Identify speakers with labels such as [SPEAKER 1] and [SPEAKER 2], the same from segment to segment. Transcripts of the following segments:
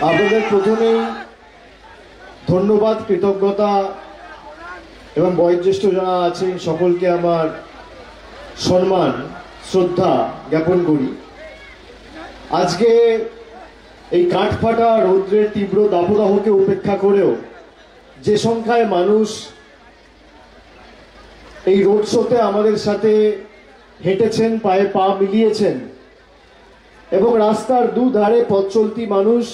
[SPEAKER 1] আপনাদের প্রথমেই ধন্যবাদ, কৃতজ্ঞতা এবং বয়োজ্যেষ্ঠ যারা আছেন সকলকে আমার সম্মান শ্রদ্ধা জ্ঞাপন করি। আজকে এই কাঠফাটা রৌদ্রের তীব্র দাবদাহকে উপেক্ষা করেও যে সংখ্যায় মানুষ এই রোড শোতে আমাদের সাথে হেঁটেছেন, পায়ে পা মিলিয়েছেন এবং রাস্তার দুধারে পথ চলতি মানুষ,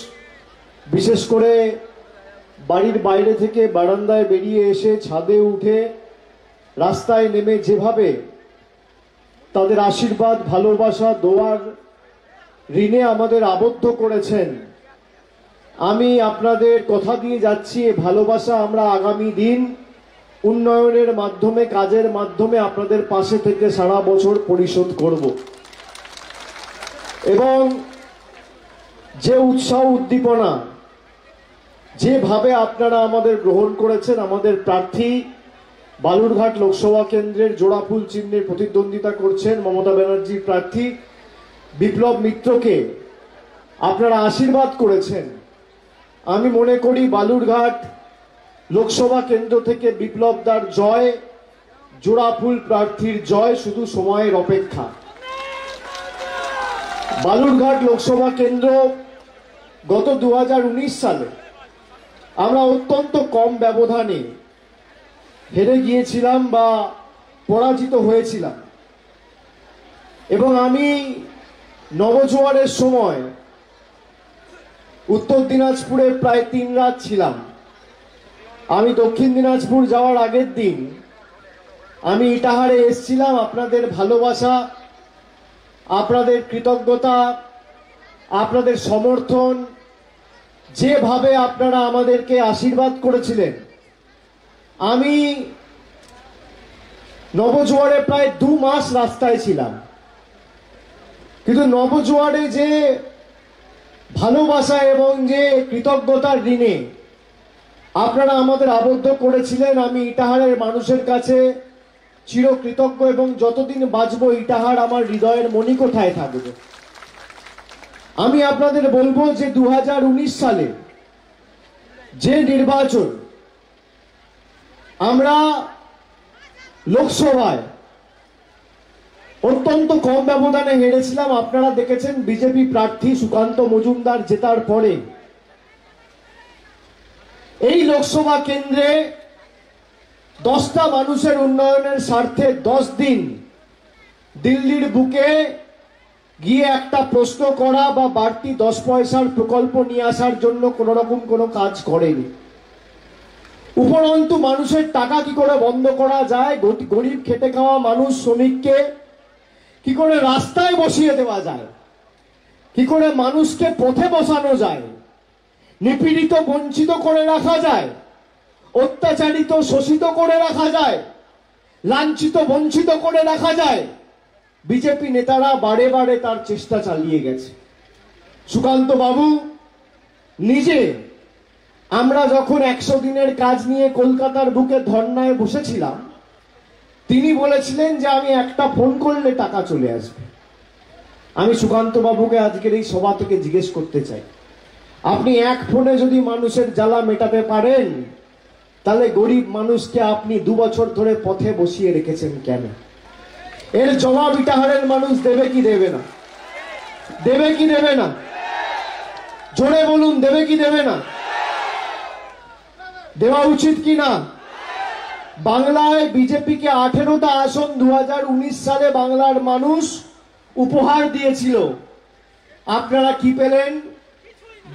[SPEAKER 1] বিশেষ করে বাড়ির বাইরে থেকে বারান্দায় বেরিয়ে এসে ছাদে উঠে রাস্তায় নেমে যেভাবে তাদের আশীর্বাদ, ভালোবাসা, দোয়ার ঋণে আমাদের আবদ্ধ করেছেন, আমি আপনাদের কথা দিয়ে যাচ্ছি এ ভালোবাসা আমরা আগামী দিন উন্নয়নের মাধ্যমে, কাজের মাধ্যমে আপনাদের পাশে থেকে সারা বছর পরিশোধ করব। এবং যে উৎসাহ উদ্দীপনা, যেভাবে আপনারা আমাদের গ্রহণ করেছেন, আমাদের প্রার্থী বালুরঘাট লোকসভা কেন্দ্রের জোড়াফুল চিহ্নে প্রতিদ্বন্দ্বিতা করছেন মমতা ব্যানার্জির প্রার্থী বিপ্লব মিত্রকে আপনারা আশীর্বাদ করেছেন, আমি মনে করি বালুরঘাট লোকসভা কেন্দ্র থেকে বিপ্লবদার জয়, জোড়াফুল প্রার্থীর জয় শুধু সময়ের অপেক্ষা। বালুরঘাট লোকসভা কেন্দ্র গত 2019 সালে আমরা অত্যন্ত কম ব্যবধানে হেরে গিয়েছিলাম বা পরাজিত হয়েছিলাম এবং আমি নবজোয়ারের সময় উত্তর দিনাজপুরে প্রায় 3 রাত ছিলাম। আমি দক্ষিণ দিনাজপুর যাওয়ার আগের দিন আমি ইটাহারে এসেছিলাম। আপনাদের ভালোবাসা, আপনাদের কৃতজ্ঞতা, আপনাদের সমর্থন, যেভাবে আপনারা আমাদেরকে আশীর্বাদ করেছিলেন, আমি নবজোয়ারে প্রায় 2 মাস রাস্তায় ছিলাম, কিন্তু নবজোয়ারে যে ভালোবাসা এবং যে কৃতজ্ঞতার ঋণে আপনারা আমাদের আবদ্ধ করেছিলেন, আমি ইটাহারের মানুষের কাছে চিরকৃতজ্ঞ এবং যতদিন বাঁচব ইটাহার আমার হৃদয়ের মণিকোঠায় থাকবে। আমি আপনাদের বলবো যে 2019 সালে যে নির্বাচন আমরা লোকসভায় অত্যন্ত কম ব্যবধানে হেরেছিলাম, আপনারা দেখেছেন বিজেপি প্রার্থী সুকান্ত মজুমদার জেতার পরে এই লোকসভা কেন্দ্রে 10টা মানুষের উন্নয়নের স্বার্থে 10 দিন দিল্লির বুকে গিয়ে একটা প্রশ্ন করা বা বাড়তি 10 পয়সার প্রকল্প নিয়ে আসার জন্য কোন রকম কোনো কাজ করেনি। উপরন্তু মানুষের টাকা কি করে বন্ধ করা যায়, গরিব খেটে খাওয়া মানুষ, শ্রমিককে কি করে রাস্তায় বসিয়ে দেওয়া যায়, কি করে মানুষকে পথে বসানো যায়, নিপীড়িত বঞ্চিত করে রাখা যায়, অত্যাচারিত শোষিত করে রাখা যায়, লাঞ্ছিত বঞ্চিত করে রাখা যায়, বিজেপি নেতারা বারে বারে তার চেষ্টা চালিয়ে গেছে। সুকান্ত বাবু নিজে, আমরা যখন 100 দিনের কাজ নিয়ে কলকাতার বুকে ধর্নায় বসেছিলাম, তিনি বলেছিলেন যে আমি একটা ফোন করলে টাকা চলে আসবে। আমি সুকান্ত বাবুকে আজকের এই সভা থেকে জিজ্ঞেস করতে চাই, আপনি এক ফোনে যদি মানুষের জ্বালা মেটাতে পারেন, তাহলে গরিব মানুষকে আপনি 2 বছর ধরে পথে বসিয়ে রেখেছেন কেন? এর জবাব ইটাহারের মানুষ দেবে কি দেবে না? দেবে কি দেবে না? জোরে বলুন, দেবে কি দেবে না? দেওয়া উচিত কি না? বাংলায় বিজেপিকে 18টা আসন 2019 সালে বাংলার মানুষ উপহার দিয়েছিল। আপনারা কি পেলেন?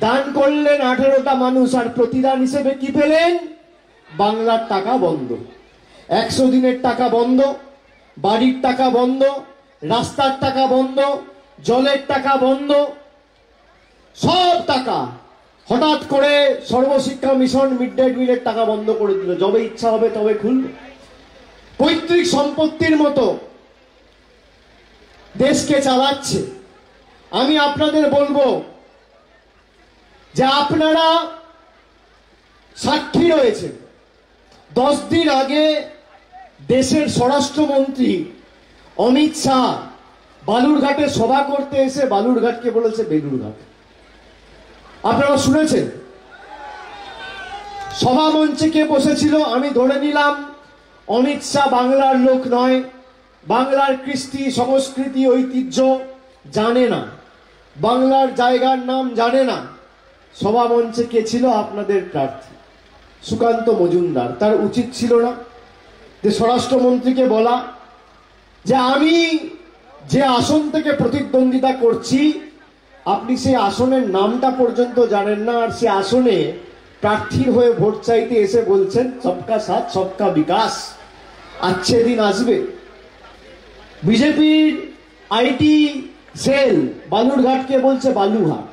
[SPEAKER 1] দান করলেন 18টা মানুষ, আর প্রতিদান হিসেবে কি পেলেন? বাংলার টাকা বন্ধ, 100 দিনের টাকা বন্ধ, বাড়ির টাকা বন্ধ, রাস্তার টাকা বন্ধ, জলের টাকা বন্ধ, সব টাকা হঠাৎ করে সর্বশিক্ষা মিশন, মিড ডে মিলের টাকা বন্ধ করে দিল। যবে ইচ্ছা হবে তবে খুলবে। পৈতৃক সম্পত্তির মতো দেশকে চালাচ্ছে। আমি আপনাদের বলবো যে আপনারা সাক্ষী রয়েছেন, 10 দিন আগে দেশের স্বরাষ্ট্রমন্ত্রী অমিত শাহ বালুরঘাটে সভা করতে এসে বালুরঘাটকে বলেছে বেলুরঘাট। আপনারা শুনেছেন সভা মঞ্চে কে বসেছিল? আমি ধরে নিলাম অমিত শাহ বাংলার লোক নয়, বাংলার কৃষ্টি সংস্কৃতি ঐতিহ্য জানে না, বাংলার জায়গার নাম জানে না। সভা মঞ্চে কে ছিল? আপনাদের প্রার্থী সুকান্ত মজুমদার। তার উচিত ছিল না যে স্বরাষ্ট্রমন্ত্রীকে বলা যে আমি যে আসন থেকে প্রতিদ্বন্দ্বিতা করছি আপনি সেই আসনের নামটা পর্যন্ত জানেন না, আর সে আসনে প্রার্থীর হয়ে ভোট চাইতে এসে বলছেন সবকা সাথ সবকা বিকাশ। আচ্ছে দিন আসবে। বিজেপির আইটি সেল বালুরঘাটকে বলছে বালুঘাট,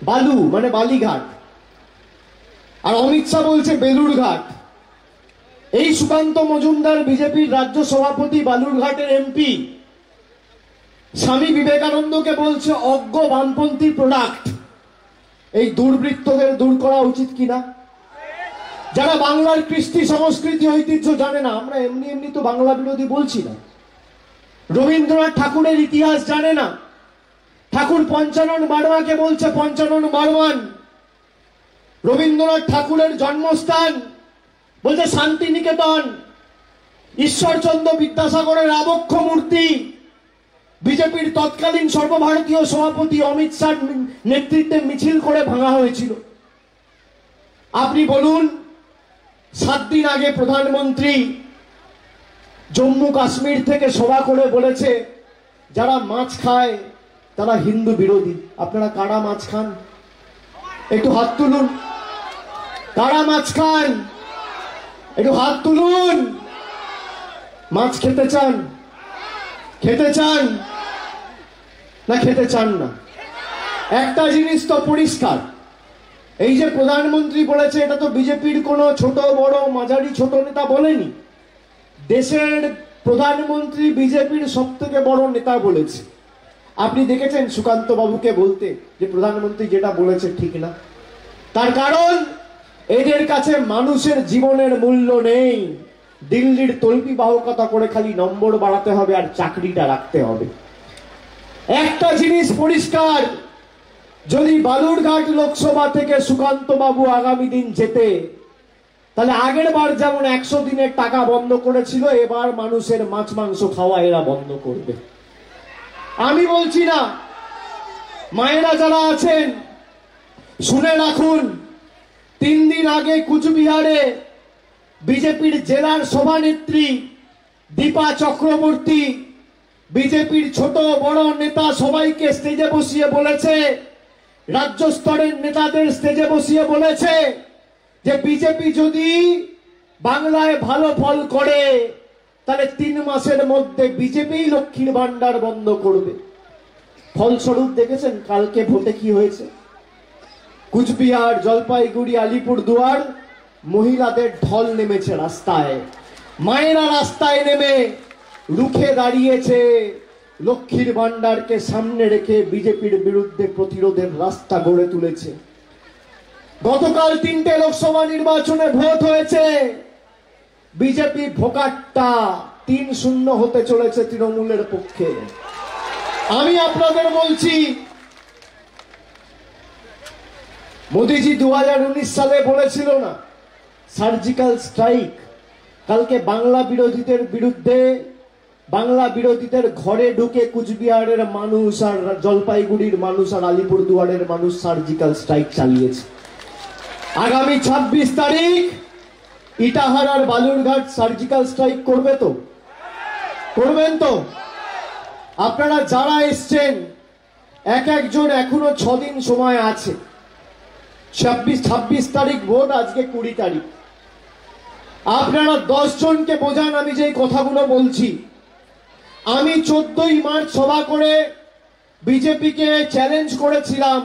[SPEAKER 1] বালু মানে বালিঘাট, আর অমিত শাহ বলছে বেলুরঘাট। এই সুকান্ত মজুমদার বিজেপির রাজ্য সভাপতি, বালুরঘাটের এমপি, স্বামী বিবেকানন্দকে বলছে অজ্ঞ বামপন্থী প্রোডাক্ট। এই দুর্বৃত্তদের দূর করা উচিত কিনা? যারা বাংলার কৃষ্টি সংস্কৃতি ঐতিহ্য জানে না, আমরা এমনি এমনি তো বাংলা বিরোধী বলছি না। রবীন্দ্রনাথ ঠাকুরের ইতিহাস জানে না, ঠাকুর পঞ্চানন বারোয়াকে বলছে পঞ্চানন বারোয়ান। রবীন্দ্রনাথ ঠাকুরের জন্মস্থান বলছে শান্তিনিকেতন। ঈশ্বরচন্দ্র বিদ্যাসাগরের আবক্ষ মূর্তি বিজেপির তৎকালীন সর্বভারতীয় সভাপতি অমিত শাহর নেতৃত্বে মিছিল করে ভাঙা হয়েছিল। আপনি বলুন, 7 দিন আগে প্রধানমন্ত্রী জম্মু কাশ্মীর থেকে সভা করে বলেছে যারা মাছ খায় তারা হিন্দু বিরোধী। আপনারা কারা মাছ খান? একটু হাত তুলুন। কারা মাছ খান? একটু হাত তুলুন। মাছ খেতে চান? খেতে চান না খেতে চান না? একটা জিনিস তো পরিষ্কার, এই যে প্রধানমন্ত্রী বলেছে এটা তো বিজেপির কোনো ছোট বড় মাঝারি ছোট নেতা বলেনি। দেশের প্রধানমন্ত্রী বিজেপির সব থেকে বড় নেতা বলেছে। আপনি দেখেছেন সুকান্ত বাবুকে বলতে যে প্রধানমন্ত্রী যেটা বলেছে ঠিক না? তার কারণ এদের কাছে মানুষের জীবনের মূল্য নেই। দিল্লির তল্পি বাহকতা করে খালি নম্বর বাড়াতে হবে আর চাকরিটা রাখতে হবে। একটা জিনিস পরিষ্কার, যদি বালুরঘাট লোকসভা থেকে সুকান্ত বাবু আগামী দিন যেতে, তাহলে আগের বার যেমন 100 দিনের টাকা বন্ধ করেছিল, এবার মানুষের মাছ মাংস খাওয়া এরা বন্ধ করবে। আমি বলছি না, মায়েরা যারা আছেন শুনে রাখুন, 3 দিন আগে কুচবিহারে বিজেপির জেলার সভানেত্রী দীপা চক্রবর্তী বিজেপির ছোট বড় নেতা সবাইকে স্টেজে বসিয়ে বলেছে, রাজ্য স্তরের নেতাদের স্টেজে বসিয়ে বলেছে যে বিজেপি যদি বাংলায় ভালো ফল করে তাহলে 3 মাসের মধ্যে বিজেপি লক্ষ্মীর ভান্ডার বন্ধ করবে। ফলস্বরূপ দেখেছেন কালকে ভোটে কি হয়েছে? কুচবিহার, জলপাইগুড়ি, আলিপুরদুয়ার মহিলাদের ঢল নেমেছে রাস্তায়। মায়েরা রাস্তায় নেমে রুখে দাঁড়িয়েছে, লক্ষ্মীর ভান্ডারকে সামনে রেখে বিজেপির বিরুদ্ধে প্রতিরোধের রাস্তা গড়ে তুলেছে। গতকাল 3টে লোকসভা নির্বাচনে ভোট হয়েছে, বিজেপি ভোকাট্টা 3-0 হতে চলেছে তৃণমূলের পক্ষে। আমি আপনাদের বলছি, মোদিজি 2019 সালে বলেছিল না সার্জিক্যাল স্ট্রাইক? কালকে বাংলা বিরোধীদের বিরুদ্ধে, বাংলা বিরোধীদের ঘরে ঢুকে কুচবিহারের মানুষ আর জলপাইগুড়ির মানুষ আর আলিপুরদুয়ারের মানুষ সার্জিক্যাল স্ট্রাইক চালিয়েছে। আগামী 26 তারিখ ইটাহার আর বালুরঘাট সার্জিক্যাল স্ট্রাইক করবে তো? করবেন তো? আপনারা যারা এসছেন এক একজন এখনো 6 দিন সময় আছে। 26 তারিখ ভোট, আজকে 20 তারিখ। আপনারা 10 জনকে বোঝান আমি যে কথাগুলো বলছি। আমি 14ই মার্চ সভা করে বিজেপিকে চ্যালেঞ্জ করেছিলাম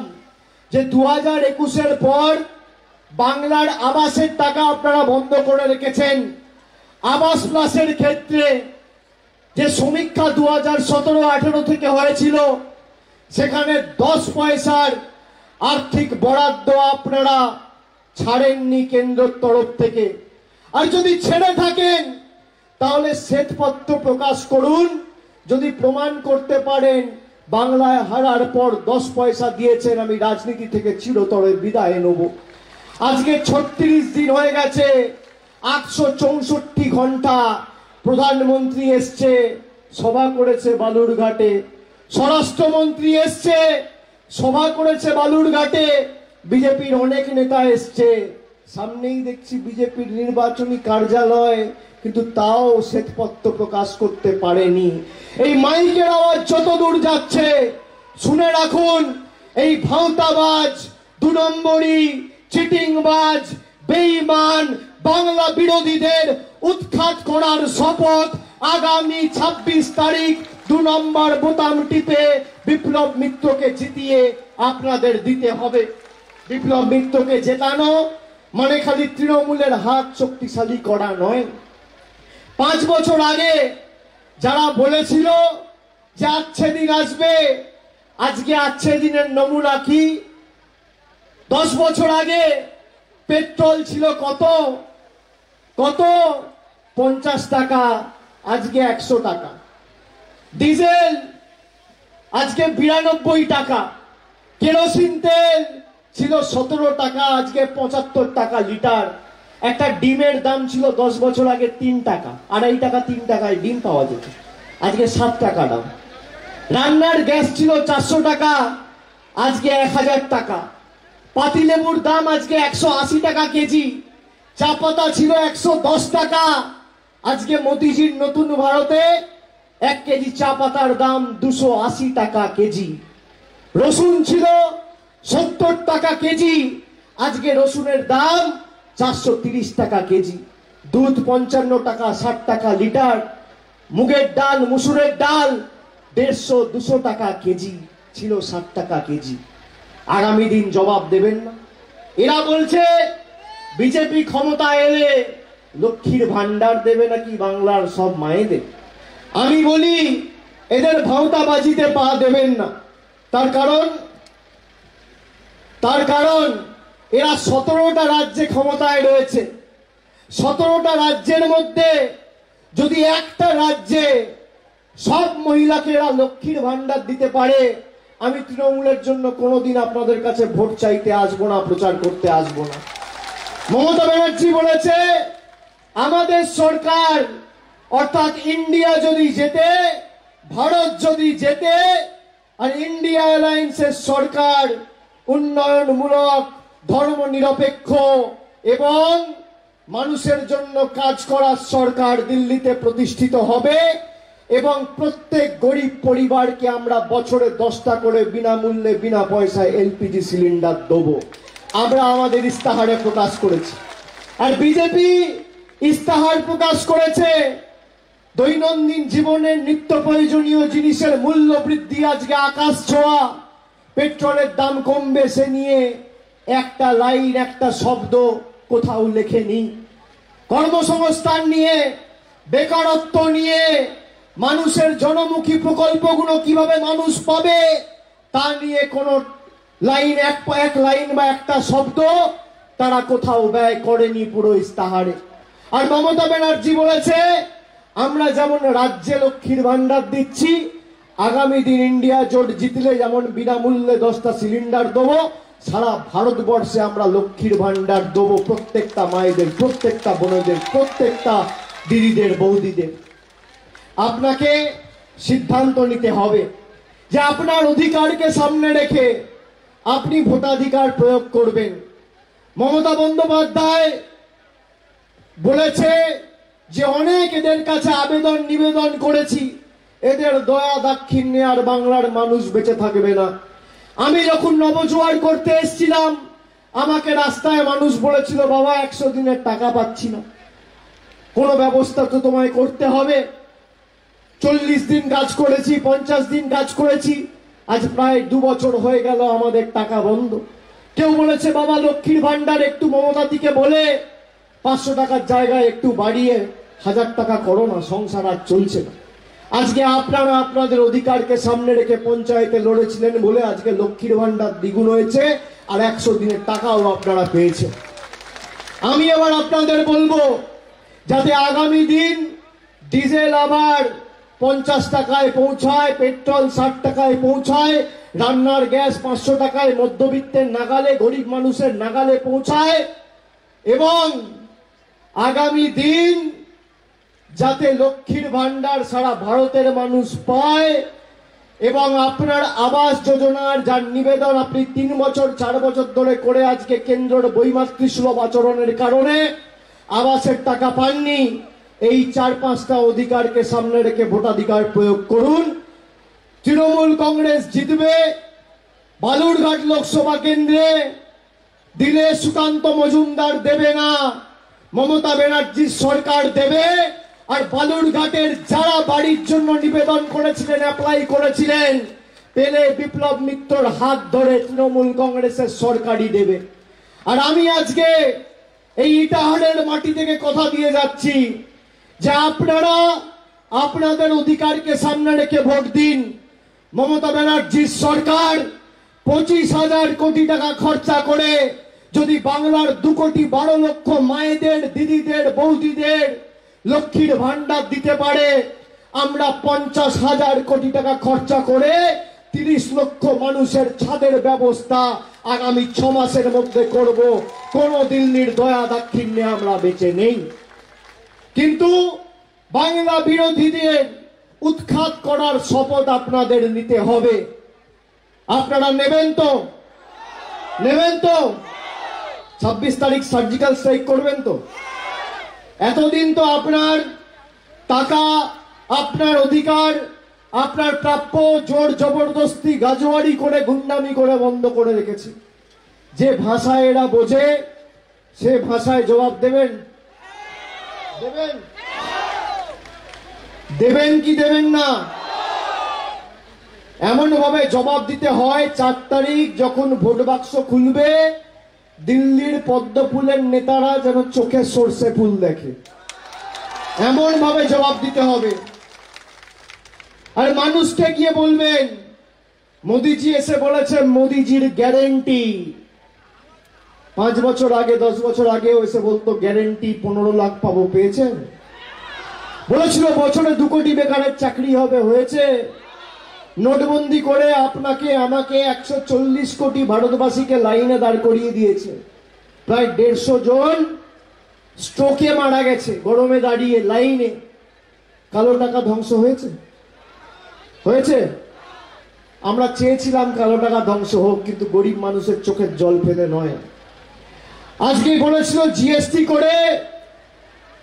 [SPEAKER 1] যে 2021-এর পর বাংলার আবাসের টাকা আপনারা বন্ধ করে রেখেছেন। আবাস প্লাসের ক্ষেত্রে যে সমীক্ষা 2017-18 থেকে হয়েছিল, সেখানে 10 পয়সার আর্থিক বরাদ্দ আপনারা ছাড়েননি কেন্দ্রের তরফ থেকে। আর যদি ছেড়ে থাকেন তাহলে শ্বেতপত্র প্রকাশ করুন। যদি প্রমাণ করতে পারেন বাংলায় হারার পর 10 পয়সা দিয়েছেন, আমি রাজনীতি থেকে চিরতরে বিদায় নেব। আজকে 36 দিন হয়ে গেছে, 864 ঘন্টা প্রধানমন্ত্রী এসছে, সভা করেছে বালুরঘাটে, স্বরাষ্ট্রমন্ত্রী এসছে, সভা করেছে বালুরঘাটে, বিজেপির অনেক নেতা এসছে, সামনেই দেখছি বিজেপির নির্বাচনী কার্যালয়, কিন্তু তাও শ্বেতপত্র প্রকাশ করতে পারেনি। এই মাইকের আওয়াজ যত দূর যাচ্ছে, শুনে রাখুন, এই ভাঁওতাবাজ, 2 নম্বরী, চিটিংবাজ, বেঈমান বাংলা বিরোধীদের উৎখাত করার শপথ আগামী 26 তারিখ 2 নম্বর বোতাম টিপে বিপ্লব মিত্রকে জিতিয়ে আপনাদের দিতে হবে। বিপ্লব মিত্রকে জেতানো মানে খালি তৃণমূলের হাত শক্তিশালী করা নয়। 5 বছর আগে যারা বলেছিল যে আচ্ছে দিন আসবে, আজকে আচ্ছে দিনের নমুনা কি? 10 বছর আগে পেট্রোল ছিল কত? 50 টাকা, আজকে 100 টাকা। ডিজেল আজকে 92 টাকা। কেরোসিন তেল ছিল 17 টাকা, আজকে 75 টাকা লিটার। একটা ডিমের দাম ছিল 10 বছর আগে 3 টাকা, 2.5 টাকা 3 টাকায় ডিম পাওয়া যেত, আজকে 7 টাকা দাম। রান্নার গ্যাস ছিল 400 টাকা, আজকে 1000 টাকা। পাতিলেবুর দাম আজকে 180 টাকা কেজি। চা পাতা ছিল 110 টাকা, আজকে মোদিজির নতুন ভারতে 1 কেজি চা পাতার দাম 280 টাকা কেজি। রসুন ছিল 70 টাকা কেজি, আজকে রসুনের দাম 430 টাকা কেজি। দুধ 55 টাকা 60 টাকা লিটার। মুগের ডাল, মুসুরের ডাল 150-200 টাকা কেজি, ছিল 60 টাকা কেজি। আগামী দিন জবাব দেবেন না? এরা বলছে বিজেপি ক্ষমতা এলে লক্ষ্মীর ভান্ডার দেবে নাকি বাংলার সব মায়েদের। আমি বলি এদের ভাঁওতাবাজিতে পা দেবেন না। তার কারণ এরা 17টা রাজ্যে ক্ষমতায় রয়েছে। 17টা রাজ্যের মধ্যে যদি একটা রাজ্যে সব মহিলাকে এরা লক্ষ্মীর ভান্ডার দিতে পারে, আমি তৃণমূলের জন্য কোনোদিন আপনাদের কাছে ভোট চাইতে আসবো না, প্রচার করতে আসবো না। মমতা ব্যানার্জি বলেছে আমাদের সরকার অর্থাৎ ইন্ডিয়া যদি জেতে, ভারত যদি জেতে, আর ইন্ডিয়া অ্যালায়েন্সের সরকার উন্নয়নমূলক, ধর্মনিরপেক্ষ এবং মানুষের জন্য কাজ করার সরকার দিল্লিতে প্রতিষ্ঠিত হবে এবং প্রত্যেক গরিব পরিবারকে আমরা বছরে 10টা করে বিনামূল্যে বিনা পয়সায় এলপিজি সিলিন্ডার দেবো, আমরা আমাদের ইস্তাহারে প্রকাশ করেছি। আর বিজেপি ইস্তাহার প্রকাশ করেছে দৈনন্দিন জীবনের নিত্য প্রয়োজনীয় জিনিসের মূল্য বৃদ্ধি আজকে আকাশ ছোঁয়া, পেট্রোলের দাম কমবে সে নিয়ে একটা লাইন, একটা শব্দ কোথাও লেখেনি। কর্মসংস্থান নিয়ে, বেকারত্ব নিয়ে, মানুষের জনমুখী প্রকল্পগুলো কিভাবে মানুষ পাবে তা নিয়ে কোনো লাইন, এক লাইন বা একটা শব্দ তারা কোথাও ব্যয় করেনি পুরো ইস্তাহারে। আর মমতা ব্যানার্জি বলেছে আমরা যেমন রাজ্যে লক্ষ্মীর ভান্ডার দিচ্ছি, আগামী দিন ইন্ডিয়া জোট জিতলে যেমন বিনামূল্যে 10টা সিলিন্ডার দেবো, সারা ভারতবর্ষে আমরা লক্ষ্মীর ভান্ডার দেবো প্রত্যেকটা মায়েদের, প্রত্যেকটা বোনদের, প্রত্যেকটা দিদিদের, বৌদিদের। আপনাকে সিদ্ধান্ত নিতে হবে যে আপনার অধিকারকে সামনে রেখে আপনি ভোটাধিকার প্রয়োগ করবেন। মমতা বন্দ্যোপাধ্যায় বলেছে যে অনেক এদের কাছে আবেদন নিবেদন করেছি, এদের দয়া দাক্ষিণ্যে আর বাংলার মানুষ বেঁচে থাকবে না। আমি যখন নবজোয়ার করতে এসেছিলাম, আমাকে রাস্তায় মানুষ বলেছিল বাবা 100 দিনের টাকা পাচ্ছি না, কোনো ব্যবস্থা তো তোমায় করতে হবে। 40 দিন কাজ করেছি, 50 দিন কাজ করেছি, আজ প্রায় 2 বছর হয়ে গেল আমাদের টাকা বন্ধ। কেউ বলেছে বাবা লক্ষ্মীর ভান্ডার একটু মমতাদিকে বলে 500 টাকার জায়গায় একটু বাড়িয়ে 1000 টাকা করো না, সংসার আর চলছে না। আজকে আপনারা আপনাদের অধিকারকে সামনে রেখে পঞ্চায়েতে লড়েছিলেন বলে আজকে লক্ষ্মীর ভান্ডার দ্বিগুণ হয়েছে আর 100 দিনের টাকাও আপনারা পেয়েছেন। আমি এবার আপনাদের বলবো যাতে আগামী দিন ডিজেল আবার 50 টাকায় পৌঁছায়, পেট্রোল 60 টাকায় পৌঁছায়, রান্নার গ্যাস 500 টাকায় মধ্যবিত্তের নাগালে, গরিব মানুষের নাগালে পৌঁছায়। এবং আগামী দিন যাতে লক্ষ্মীর ভান্ডার সারা ভারতের মানুষ পায় এবং আপনার আবাস যোজনার যার নিবেদন আপনি 3 বছর 4 বছর ধরে করে আজকে কেন্দ্রের বৈমাতৃসুলভ আচরণের কারণে আবাসের টাকা পাননি, এই 4-5টা অধিকারকে সামনে রেখে ভোটাধিকার প্রয়োগ করুন। তৃণমূল কংগ্রেস জিতবে। বালুরঘাট লোকসভা কেন্দ্রে দিলে সুকান্ত মজুমদার দেবে না, মমতা ব্যানার্জির সরকার দেবে। আর বালুরঘাটের যারা বাড়ির জন্য নিবেদন করেছিলেন, অ্যাপ্লাই করেছিলেন, পেলে বিপ্লব মিত্রর হাত ধরে তৃণমূল কংগ্রেসের সরকারই দেবে। আর আমি আজকে এই ইটাহারের মাটি থেকে কথা দিয়ে যাচ্ছি যে আপনারা আপনাদের অধিকারকে সামনে রেখে ভোট দিন। মমতা ব্যানার্জির সরকার 25,000 কোটি টাকা খরচা করে যদি বাংলার 2 কোটি 12 লক্ষ মায়েদের, দিদিদের, বৌদিদের লক্ষ্মীর ভান্ডার দিতে পারে, আমরা 50,000 কোটি টাকা খরচা করে 30 লক্ষ মানুষের ছাদের ব্যবস্থা আগামী 6 মাসের মধ্যে করব। কোন দিল্লির দয়া দাক্ষিণ্যে আমরা বেঁচে নেই। কিন্তু বাংলা বিরোধীদের উৎখাত করার শপথ আপনাদের নিতে হবে। আপনারা নেবেন তো? নেবেন তো? 26 তারিখ সার্জিক্যাল স্ট্রাইক করবেন তো? এতদিন তো আপনার টাকা, আপনার অধিকার, আপনার প্রাপ্য জোর জবরদস্তি গাজোয়ারি করে, গুন্ডামি করে বন্ধ করে রেখেছে। যে ভাষায় এরা বোঝে সে ভাষায় জবাব দেবেন? দেবেন? দেবেন কি দেবেন না? এমন ভাবে জবাব দিতে হয় 4 তারিখ যখন ভোট বাক্স খুলবে, দিল্লির পদ্ম ফুলের নেতারা যেন চোখে সর্ষে ফুল দেখে, এমন ভাবে জবাব দিতে হবে। আর মানুষকে গিয়ে বলবেন, মোদিজি এসে বলেছেন মোদিজির গ্যারেন্টি। 5 বছর আগে 10 বছর আগেও এসে বলতো গ্যারেন্টি 15 লাখ পাবো, পেয়েছেন? বলেছিল বছরে 2 কোটি বেকারের চাকরি হবে, হয়েছে? নোটবন্দি করে আপনাকে আমাকে 140 কোটি ভারতবাসীকে লাইনে দাঁড় করিয়ে দিয়েছে। প্রায় 150 জন স্ট্রোকে মারা গেছে গরমে দাঁড়িয়ে লাইনে। কালো টাকা ধ্বংস হয়েছে? হয়েছে? আমরা চেয়েছিলাম কালো টাকা ধ্বংস হোক, কিন্তু গরিব মানুষের চোখের জল ফেলে নয়। আজকে বলেছিল জিএসটি করে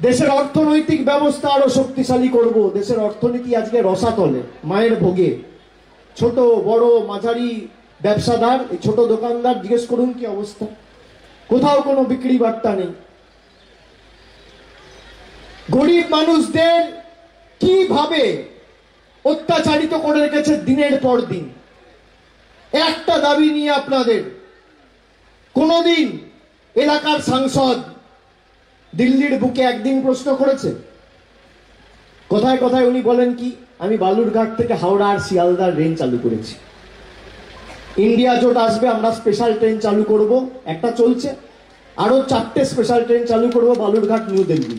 [SPEAKER 1] দেশের অর্থনৈতিক ব্যবস্থা আরো শক্তিশালী করব। দেশের অর্থনীতি আজকে রসাতলে, মায়ের ভোগে। ছোট বড় মাঝারি ব্যবসাদার, এই ছোট দোকানদার জিজ্ঞেস করুন কি অবস্থা, কোথাও কোনো বিক্রি বার্তা নেই। গরিব মানুষদের কিভাবে অত্যাচারিত করে রেখেছে দিনের পর দিন। একটা দাবি নিয়ে আপনাদের, কোনদিন এলাকার সাংসদ দিল্লির বুকে একদিন প্রশ্ন করেছে? কথায় কথায় উনি বলেন কি, আমি বালুরঘাট থেকে হাওড়া আর শিয়ালদার ট্রেন চালু করেছি, ইন্ডিয়া জোট আসবে, আমরা স্পেশাল ট্রেন চালু করব, একটা চলছে, আরো 4টে স্পেশাল ট্রেন চালু করব বালুরঘাট নিউ দিল্লি।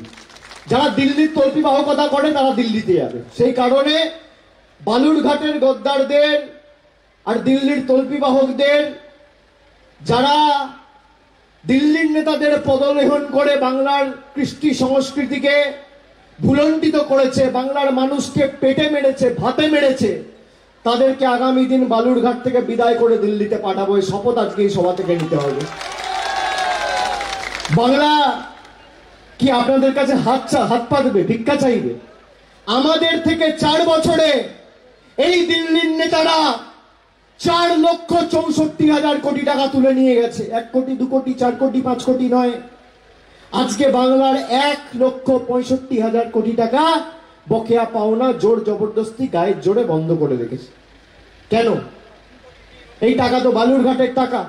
[SPEAKER 1] যারা দিল্লির তল্পিবাহকতা করে তারা দিল্লিতে যাবে। সেই কারণে বালুরঘাটের গদ্দারদের আর দিল্লির তল্পিবাহকদের, যারা দিল্লির নেতাদের পদলেহন করে বাংলার কৃষ্টি সংস্কৃতিকে ভুলণ্ঠিত করেছে, বাংলার মানুষকে পেটে মেরেছে, ভাতে মেরেছে, তাদেরকে আগামী দিন বালুরঘাট থেকে বিদায় করে দিল্লিতে পাঠাবো। এই শপথ আজকে এই সভা থেকে নিতে হবে। বাংলা কি আপনাদের কাছে হাত পা দেবে, ভিক্ষা চাইবে? আমাদের থেকে 4 বছরে এই দিল্লির নেতারা 4,64,000 কোটি টাকা তুলে নিয়ে গেছে। 1 কোটি 2 কোটি 4 কোটি 5 কোটি নয়। আজকে বাংলার 1,65,000 কোটি টাকা বকেয়া পাওনা জোর জবরদস্তি গায়ের জোরে বন্ধ করে রেখেছে। কেন? এই টাকা তো বালুরঘাটের টাকা,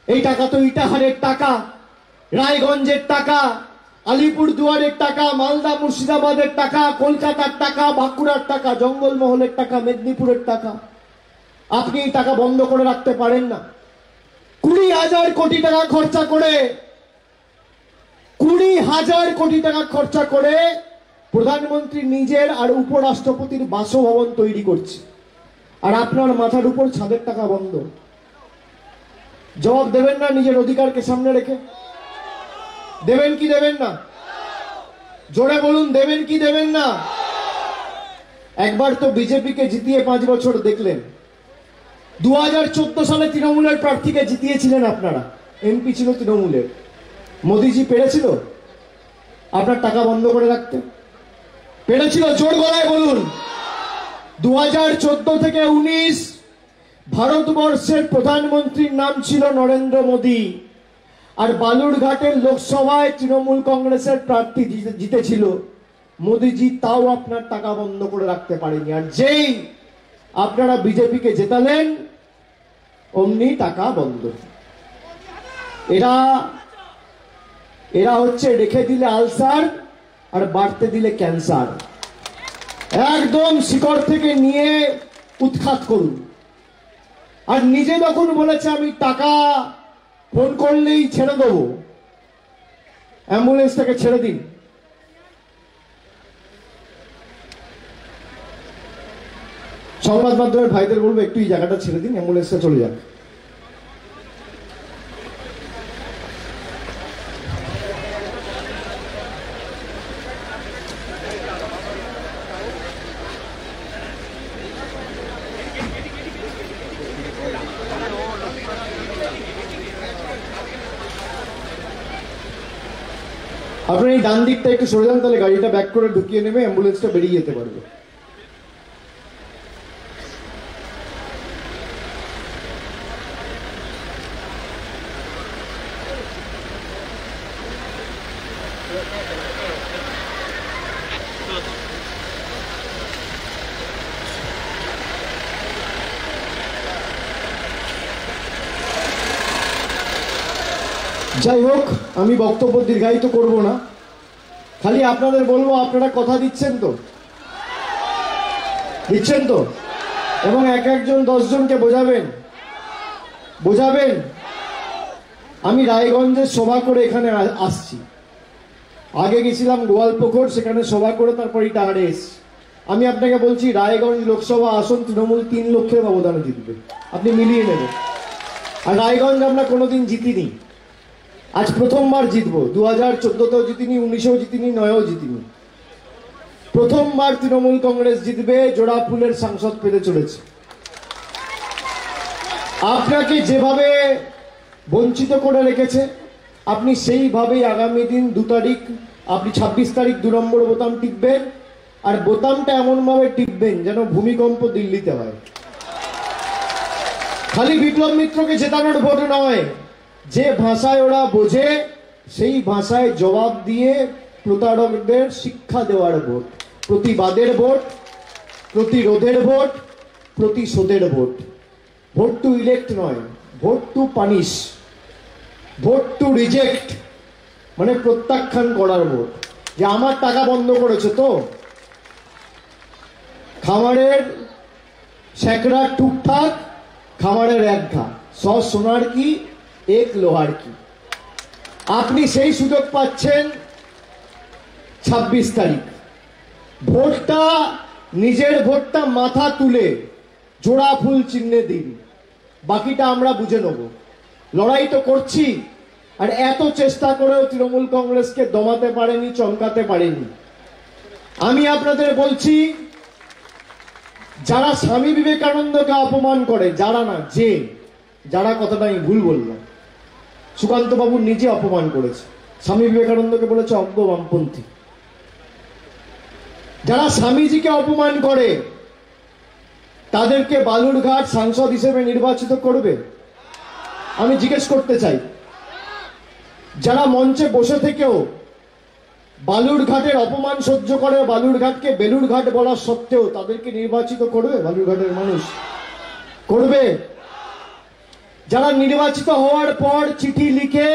[SPEAKER 1] এই টাকা তো ইটাহারের টাকা, রায়গঞ্জের টাকা, আলিপুরদুয়ারের টাকা, মালদা মুর্শিদাবাদের টাকা, কলকাতার টাকা, বাঁকুড়ার টাকা, জঙ্গলমহলের টাকা, মেদিনীপুরের টাকা। আপনি এই টাকা বন্ধ করে রাখতে পারেন না? 20,000 কোটি টাকা খরচা করে 20,000 কোটি টাকা খরচা করে প্রধানমন্ত্রী নিজের আর উপরাষ্ট্রপতির বাসভবন তৈরি করছে, আর আপনার মাথার উপর ছাদের টাকা বন্ধ। জবাব দেবেন না নিজের অধিকারকে সামনে রেখে? দেবেন কি দেবেন না? জোরে বলুন, দেবেন কি দেবেন না? একবার তো বিজেপিকে জিতিয়ে 5 বছর দেখলেন। 2014 সালে তৃণমূলের প্রার্থীকে জিতিয়েছিলেন আপনারা, এমপি ছিল তৃণমূলের। মোদিজি পেরেছিল আপনার টাকা বন্ধ করে রাখতে? পেরেছিল? জোর গলায় বলুন। 2014 থেকে 19 ভারতবর্ষের প্রধানমন্ত্রীর নাম ছিল নরেন্দ্র মোদী, আর বালুরঘাটের লোকসভায় তৃণমূল কংগ্রেসের প্রার্থী জিতেছিল মোদিজি, তাও আপনার টাকা বন্ধ করে রাখতে পারেনি। আর যেই আপনারা বিজেপিকে জেতালেন অমনি টাকা বন্ধ। এরা হচ্ছে রেখে দিলে আলসার আর বাড়তে দিলে ক্যান্সার। একদম শিকড় থেকে নিয়ে উৎখাত করুন। আর নিজে যখন বলেছে আমি টাকা ফোন করলেই ছেড়ে দেবো, অ্যাম্বুলেন্সটাকে ছেড়ে দিন। সংবাদ মাধ্যমের ভাইদের বলবো একটু এই জায়গাটা ছেড়ে দিন, অ্যাম্বুলেন্সটা চলে যাক। আপনার এই ডান দিকটা একটু সরে যান, তাহলে গাড়িটা ব্যাক করে ঢুকিয়ে নেবে, অ্যাম্বুলেন্সটা বেরিয়ে যেতে পারবে। যাই হোক, আমি বক্তব্য দীর্ঘায়িত করব না, খালি আপনাদের বলবো আপনারা কথা দিচ্ছেন তো? দিচ্ছেন তো? এবং একজন 10 জনকে বোঝাবেন। আমি রায়গঞ্জের সভা করে এখানে আসছি। আগে গেছিলাম গোয়ালপুকুর, সেখানে সভা করে তারপর টাহারে এসছি। আমি আপনাকে বলছি রায়গঞ্জ লোকসভা আসন তৃণমূল 3 লক্ষের ব্যবধানে জিতবে, আপনি মিলিয়ে নেবেন। আর রায়গঞ্জ আমরা কোনোদিন জিতিনি, আজ প্রথমবার জিতবো। 2014তেও জিতিনি, 19এও জিতিনি, 9এও জিতিনি। প্রথমবার তৃণমূল কংগ্রেস জিতবে, জোড়া ফুলের সাংসদ পেতে চলেছে। আপনাকে যেভাবে বঞ্চিত করে রেখেছে, আপনি সেইভাবেই আগামী দিন 2 তারিখ, আপনি 26 তারিখ 2 নম্বর বোতাম টিপবেন, আর বোতামটা এমনভাবে টিপবেন যেন ভূমিকম্প দিল্লিতে হয়। খালি বিপ্লব মিত্রকে জেতানোর ভোট নয়, যে ভাষায় ওরা বোঝে সেই ভাষায় জবাব দিয়ে প্রতারকদের শিক্ষা দেওয়ার ভোট। প্রতিবাদের ভোট, প্রতিরোধের ভোট, প্রতিশোধের ভোট। ভোট টু ইলেক্ট নয়, vote two punish, vote two reject, মানে প্রত্যাখ্যান করার ভোট। যে আমার টাকা বন্ধ করেছে তো, খামারের স্যাকরা টুকটাক, খামারের 1 ঘা, 100 সোনার কি 1 লোহার কি। আপনি সেই সুযোগ পাচ্ছেন 26 তারিখ। ভোটটা, নিজের ভোটটা মাথা তুলে জোড়া ফুল চিহ্নে দিন, বাকিটা আমরা বুঝে নেব। লড়াই তো করছি, আর এত চেষ্টা করেও তৃণমূল কংগ্রেসকে দমাতে পারেনি, চমকাতে পারেনি। আমি আপনাদের বলছি, যারা স্বামী বিবেকানন্দকে অপমান করে, যারা কথাটা আমি ভুল বললাম, সুকান্ত বাবু নিজে অপমান করেছে, স্বামী বিবেকানন্দকে বলেছে অজ্ঞ বামপন্থী। যারা স্বামীজিকে অপমান করে তাদেরকে বালুরঘাট সাংসদ হিসেবে নির্বাচিত করবে? আমি জিজ্ঞেস করতে চাই। যারা মঞ্চে বসে থেকেও বালুরঘাটের অপমান সহ্য করে, বালুরঘাটকে বেলুরঘাট বলা সত্ত্বেও তাদেরকে নির্বাচিত করবে বালুরঘাটের মানুষ? করবে? যারা নির্বাচিত হওয়ার পর চিঠি লিখে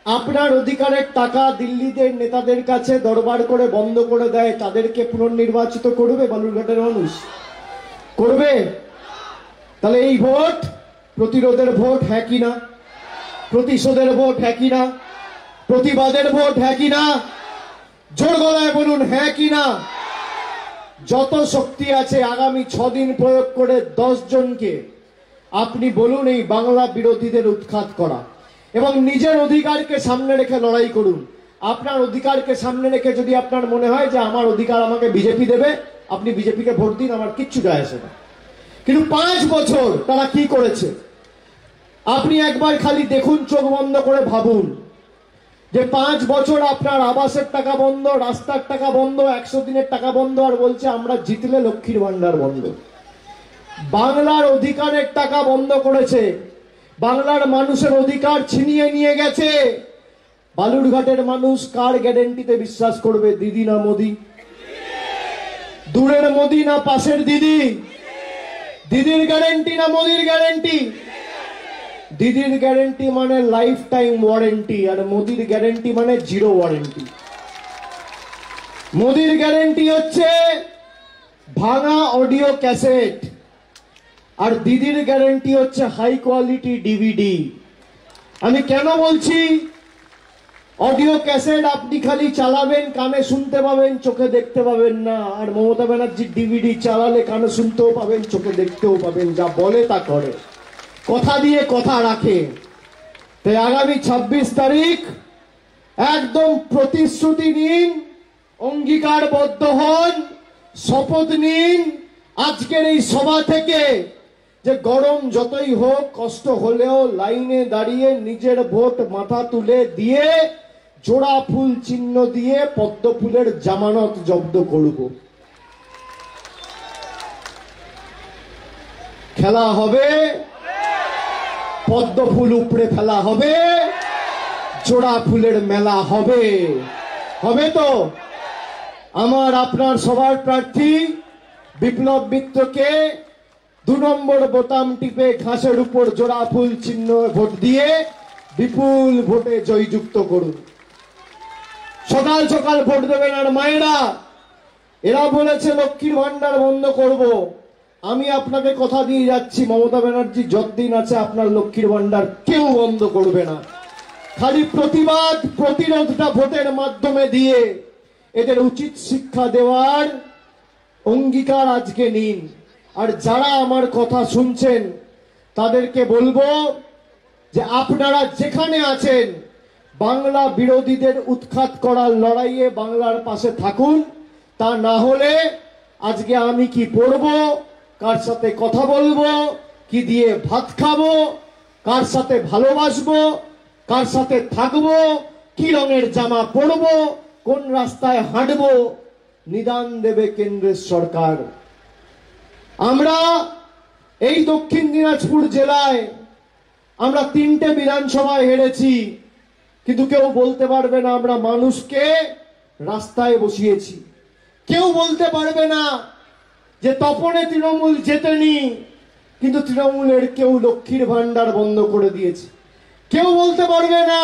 [SPEAKER 1] আপনার অধিকারের টাকা দিল্লিদের নেতাদের কাছে দরবার করে বন্ধ করে দেয়, তাদেরকে পুনর্নির্বাচিত করবে বালুরঘাটের মানুষ? করবে? তাহলে এই ভোট প্রতিরোধের ভোট, হ্যাঁ কি না? প্রতিশোধের ভোট, হ্যাঁ কি না? প্রতিবাদের ভোট, হ্যাঁ কি না? জোর গলায় বলুন হ্যাঁ কি না। যত শক্তি আছে আগামী 6 দিন প্রয়োগ করে 10 জনকে আপনি বলুন এই বাংলা বিরোধীদের উৎখাত করা, এবং নিজের অধিকারকে সামনে রেখে লড়াই করুন। আপনার অধিকারকে সামনে রেখে যদি আপনার মনে হয় যে আমার অধিকার আমাকে বিজেপি দেবে, আপনি বিজেপিকে ভোট দিন, আমার কিচ্ছু যায় আসে না। কিন্তু 5 বছর তারা কি করেছে আপনি একবার খালি দেখুন, চোখ বন্ধ করে ভাবুন যে 5 বছর আপনার আবাসের টাকা বন্ধ, রাস্তার টাকা বন্ধ, 100 দিনের টাকা বন্ধ, আর বলছে আমরা জিতলে লক্ষ্মীর ভান্ডার বন্ধ। বাংলার অধিকারের টাকা বন্ধ করেছে, বাংলার মানুষের অধিকার ছিনিয়ে নিয়ে গেছে। বালুরঘাটের মানুষ কার গ্যারেন্টিতে বিশ্বাস করবে, দিদি না মোদি? দূরের মোদি না পাশের দিদি? দিদির গ্যারেন্টি না মোদির গ্যারেন্টি? দিদির গ্যারেন্টি মানে লাইফ টাইম ওয়ারেন্টি, আর মোদির গ্যারেন্টি মানে জিরো ওয়ারেন্টি। মোদির গ্যারেন্টি হচ্ছে ভাঙা অডিও ক্যাসেট, আর দিদির গ্যারেন্টি হচ্ছে হাই কোয়ালিটি ডিভিডি। আমি কেন বলছি অডিও ক্যাসেট আপনি খালি চালাবেন, কানে শুনতে পাবেন, চোখে দেখতে পাবেন না, আর মমতা ব্যানার্জির ডিভিডি চালালে কানে শুনতেও পাবেন, চোখে দেখতেও পাবেন, যা বলে তা করে, কথা দিয়ে কথা রাখে। তাই আগামী 26 তারিখ একদম প্রতিশ্রুতি নিন, অঙ্গীকারবদ্ধ হন, শপথ নিন আজকের এই সভা থেকে যে গরম যতই হোক, কষ্ট হলেও লাইনে দাঁড়িয়ে নিজের ভোট মাথা তুলে দিয়ে জোড়া ফুল চিহ্ন দিয়ে পদ্ম ফুলের জামানত জব্দ করব। খেলা হবে, পদ্ম ফুল উপড়ে ফেলা হবে, জোড়া ফুলের মেলা হবে। হবে তো? আমার আপনার সবার প্রার্থী বিপ্লব মিত্রকে 2 নম্বর বোতাম টিপে ঘাসের উপর জোড়া ফুল চিহ্ন ভোট দিয়ে বিপুল ভোটে জয়যুক্ত করুন। সকাল সকাল ভোট দেবেন। আর মায়েরা, এরা বলেছে লক্ষ্মীর ভান্ডার বন্ধ করব, আমি আপনাকে কথা দিয়ে যাচ্ছি, মমতা ব্যানার্জি যতদিন আছে আপনার লক্ষ্মীর ভান্ডার কেউ বন্ধ করবে না। খালি প্রতিবাদ প্রতিরোধটা ভোটের মাধ্যমে দিয়ে এদের উচিত শিক্ষা দেওয়ার অঙ্গীকার আজকে নিন। আর যারা আমার কথা শুনছেন তাদেরকে বলবো যে আপনারা যেখানে আছেন বাংলা বিরোধীদের উৎখাত করার লড়াইয়ে বাংলার পাশে থাকুন। তা না হলে আজকে আমি কি পড়বো, কার সাথে কথা বলবো, কি দিয়ে ভাত খাবো, কার সাথে ভালোবাসবো, কার সাথে থাকবো, কি রঙের জামা পরবো, কোন রাস্তায় হাঁটবো, নিদান দেবে কেন্দ্রের সরকার। আমরা এই দক্ষিণ দিনাজপুর জেলায় আমরা 3টে বিধানসভায় হেরেছি, কিন্তু কেউ বলতে পারবে না আমরা মানুষকে রাস্তায় বসিয়েছি। কেউ বলতে পারবে না যে তপনে তৃণমূল জেতেনি, কিন্তু তৃণমূলের কেউ লক্ষ্মীর ভান্ডার বন্ধ করে দিয়েছে। কেউ বলতে পারবে না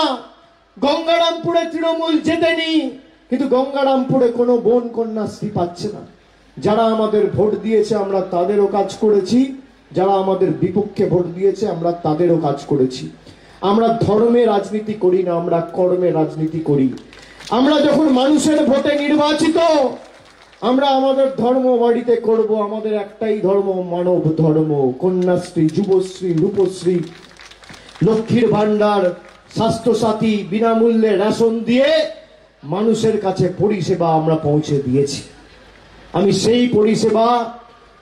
[SPEAKER 1] গঙ্গারামপুরে তৃণমূল জেতেনি, কিন্তু গঙ্গারামপুরে কোনো বোন কন্যাশ্রী পাচ্ছে না। যারা আমাদের ভোট দিয়েছে আমরা তাদেরও কাজ করেছি, যারা আমাদের বিপক্ষে ভোট দিয়েছে আমরা তাদেরও কাজ করেছি। আমরা ধর্মে রাজনীতি করি না, আমরা কর্মে রাজনীতি করি। আমরা যখন মানুষের ভোটে নির্বাচিত, আমরা আমাদের ধর্ম বাড়িতে করব। আমাদের একটাই ধর্ম, মানব ধর্ম। কন্যাশ্রী, যুবশ্রী, রূপশ্রী, লক্ষ্মীর ভান্ডার, স্বাস্থ্যসাথী, বিনামূল্যে রেশন দিয়ে মানুষের কাছে পরিষেবা আমরা পৌঁছে দিয়েছি। আমি সেই পরিষেবা,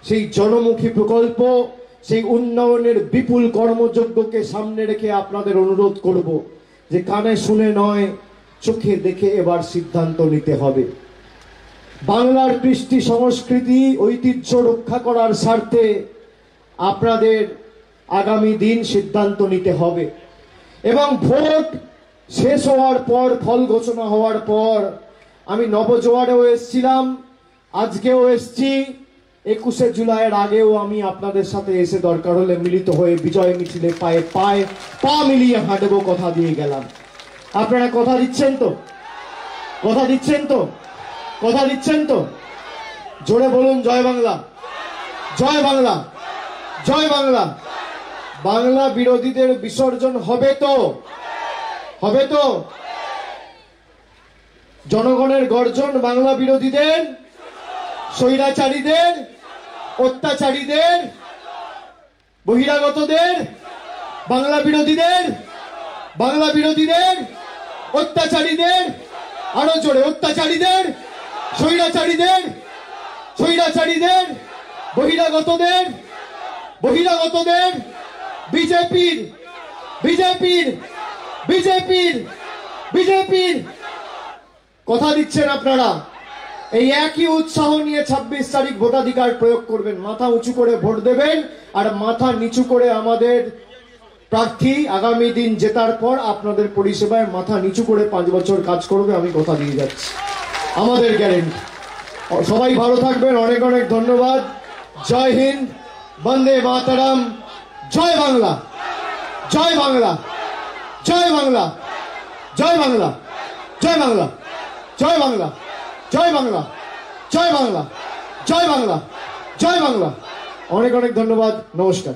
[SPEAKER 1] সেই জনমুখী প্রকল্প, সেই উন্নয়নের বিপুল কর্মযজ্ঞকে সামনে রেখে আপনাদের অনুরোধ করব যে কানে শুনে নয়, চোখে দেখে এবার সিদ্ধান্ত নিতে হবে। বাংলার কৃষ্টি সংস্কৃতি ঐতিহ্য রক্ষা করার স্বার্থে আপনাদের আগামী দিন সিদ্ধান্ত নিতে হবে। এবং ভোট শেষ হওয়ার পর, ফল ঘোষণা হওয়ার পর, আমি নবজোয়ারেও এসেছিলাম, আজকেও এসছি, 21শে জুলাইয়ের আগেও আমি আপনাদের সাথে এসে দরকার হলে মিলিত হয়ে বিজয় মিছিলে পায়ে পায়ে পা মিলিয়ে হাঁটবো, কথা দিয়ে গেলাম। আপনারা কথা দিচ্ছেন তো? কথা দিচ্ছেন তো? কথা দিচ্ছেন তো? জোরে বলুন জয় বাংলা, জয় বাংলা, জয় বাংলা। বাংলা বিরোধীদের বিসর্জন হবে তো? হবে তো? জনগণের গর্জন বাংলা বিরোধীদের, স্বৈরাচারীদের, অত্যাচারীদের, বহিরাগতদের, বাংলা বিরোধীদের, অত্যাচারীদের, আরো জোরে, অত্যাচারীদের, স্বৈরাচারীদের, বহিরাগতদের, বিজেপির কথা দিচ্ছেন আপনারা। এই একই উৎসাহ নিয়ে 26 তারিখ ভোটাধিকার প্রয়োগ করবেন, মাথা উঁচু করে ভোট দেবেন, আর মাথা নিচু করে আমাদের প্রার্থী আগামী দিন জেতার পর আপনাদের পরিষেবায় মাথা নিচু করে 5 বছর কাজ করবে, আমি কথা দিয়ে যাচ্ছি, আমাদের গ্যারেন্টি। সবাই ভালো থাকবেন, অনেক অনেক ধন্যবাদ। জয় হিন্দ, বন্দে মাতরম, জয় বাংলা, জয় বাংলা, জয় বাংলা, জয় বাংলা, জয় বাংলা, জয় বাংলা, জয় বাংলা, জয় বাংলা, জয় বাংলা, জয় বাংলা। অনেক অনেক ধন্যবাদ, নমস্কার।